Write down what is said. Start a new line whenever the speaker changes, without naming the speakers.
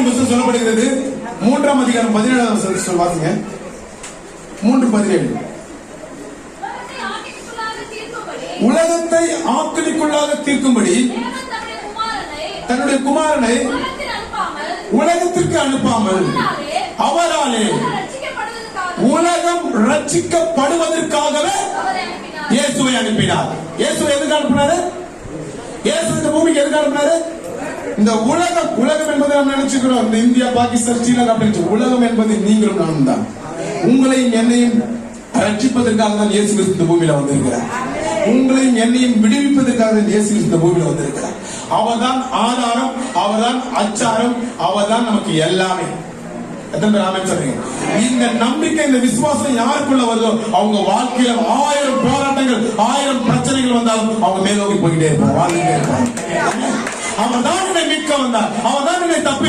யோவானின் புத்தகம் சொல்லப்படுகிறது 3ஆம் அதிகாரம் 17 வாசிங்க. 3:17. உலகத்தை ஆக்கினைக்குள்ளாக தீர்க்கும்படி தன்னுடைய குமாரனை உலகத்திற்கு அனுப்பாமல் அவராலே உலகம் ரட்சிக்கப்படுவதற்காகவே இயேசுவை அனுப்பினார். இயேசுவை எதுக்கு அனுப்பினாரு? இயேசு இந்த பூமிக்கு எதுக்கு அனுப்பினாரு? இந்த உலகம் என்பதை நாம் நினைச்சுக்கிறோம். இந்த இந்தியா, பாகிஸ்தான், ஸ்ரீலங்கா அப்படின்னு உலகம் என்பது நீங்களும் நானும் தான். உங்களையும் என்னையும் ரட்சிப்பதற்காக தான் இயேசு கிறிஸ்து இந்த பூமியில வந்திருக்கிறார். உங்களையும் என்னையும் விடுவிப்பதற்காக தான் இயேசு கிறிஸ்து இந்த பூமியில வந்திருக்கிறார். அவர்தான் ஆதாரம், அவர்தான் அச்சாரம், அவர்தான் நமக்கு எல்லாமே. எத்தனை பேர் ஆமென் சொல்றீங்க? இந்த நம்பிக்கை, இந்த விசுவாசம் யாருக்குள்ள வருதோ அவங்க வாழ்க்கையில 1000 போராட்டங்கள், 1000 பிரச்சனைகள் வந்தாலும் அவங்க மேலோக்கி போய்கிட்டே இருப்பாங்க, வாழ்ந்துட்டே இருப்பாங்க. அவன் தான் என்னை மீட்க வந்தார், அவன் தான் என்னை தப்பி